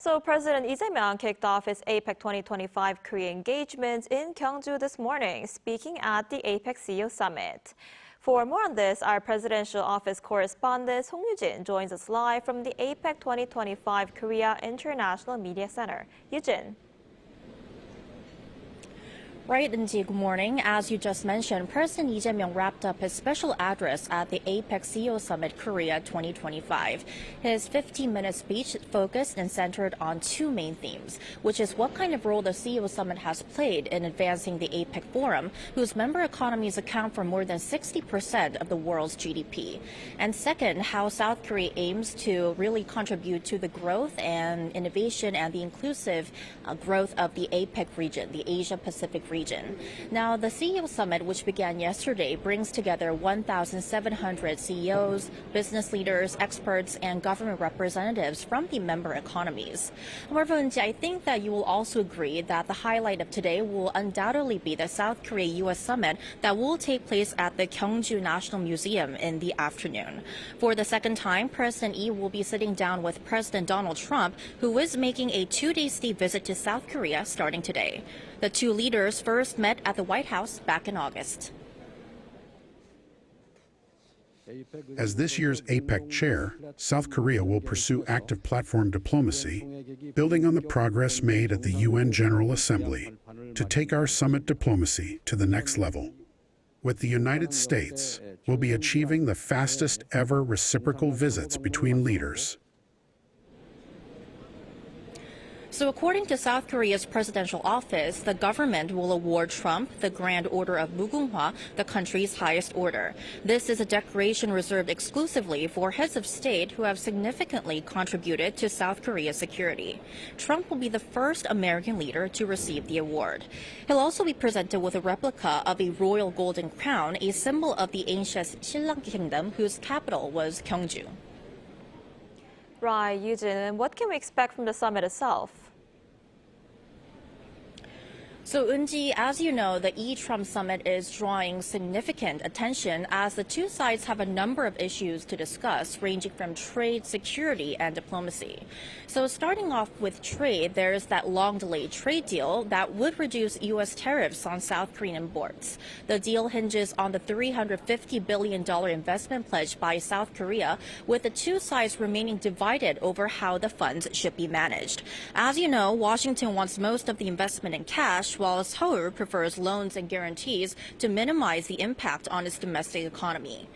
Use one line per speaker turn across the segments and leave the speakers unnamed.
So President Lee Jae Myung kicked off his APEC 2025 Korea engagement in Gyeongju this morning, speaking at the APEC CEO Summit. For more on this, our presidential office correspondent Song Yoo-jin joins us live from the APEC 2025 Korea International Media Center. Yoo-jin.
Right, Eun-ji, good morning. As you just mentioned, President Lee Jae Myung wrapped up his special address at the APEC CEO Summit KOREA 2025. His 15-minute speech focused and centered on two main themes, which is what kind of role the CEO Summit has played in advancing the APEC Forum, whose member economies account for more than 60% of the world's GDP. And second, how South Korea aims to really contribute to the growth and innovation and the inclusive growth of the APEC region, the Asia-Pacific region. Now, the CEO Summit, which began yesterday, brings together 1,700 CEOs, business leaders, experts, and government representatives from the member economies. However, Eun-ji, I think that you will also agree that the highlight of today will undoubtedly be the South Korea-U.S. Summit that will take place at the Gyeongju National Museum in the afternoon. For the second time, President Lee will be sitting down with President Donald Trump, who is making a two-day state visit to South Korea starting today. The two leaders first met at the White House back in August.
As this year's APEC chair, South Korea will pursue active platform diplomacy, building on the progress made at the UN General Assembly to take our summit diplomacy to the next level. With the United States, we'll be achieving the fastest ever reciprocal visits between leaders.
So according to South Korea's presidential office, the government will award Trump the Grand Order of Mugunghwa, the country's highest order. This is a decoration reserved exclusively for heads of state who have significantly contributed to South Korea's security. Trump will be the first American leader to receive the award. He'll also be presented with a replica of a royal golden crown, a symbol of the ancient 신lang Kingdom, whose capital was Gyeongju.
Right, Yoo-jin, and what can we expect from the summit itself?
So, Eun-ji, as you know, the E-Trump summit is drawing significant attention as the two sides have a number of issues to discuss, ranging from trade, security, and diplomacy. So, starting off with trade, there's that long-delayed trade deal that would reduce U.S. tariffs on South Korean imports. The deal hinges on the $350 billion investment pledge by South Korea, with the two sides remaining divided over how the funds should be managed. As you know, Washington wants most of the investment in cash, while Seoul prefers loans and guarantees to minimize the impact on its domestic economy.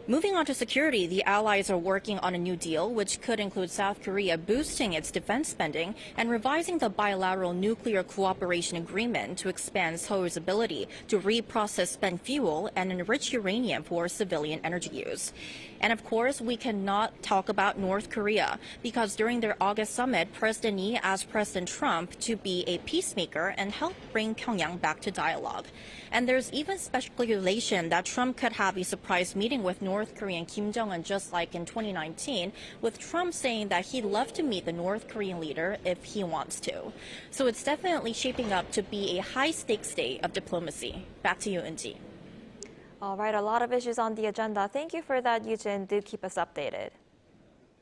Moving on to security, the allies are working on a new deal, which could include South Korea boosting its defense spending and revising the bilateral nuclear cooperation agreement to expand Seoul's ability to reprocess spent fuel and enrich uranium for civilian energy use. And of course, we cannot talk about North Korea because during their August summit, President Lee asked President Trump to be a peacemaker and help bring Pyongyang back to dialogue. And there's even speculation that Trump could have a surprise meeting with North Korean Kim Jong-un just like in 2019, with Trump saying that he'd love to meet the North Korean leader if he wants to. So it's definitely shaping up to be a high-stakes day of diplomacy. Back to you, Eun-ji.
All right, a lot of issues on the agenda. Thank you for that, Yoo-jin. Do keep us updated.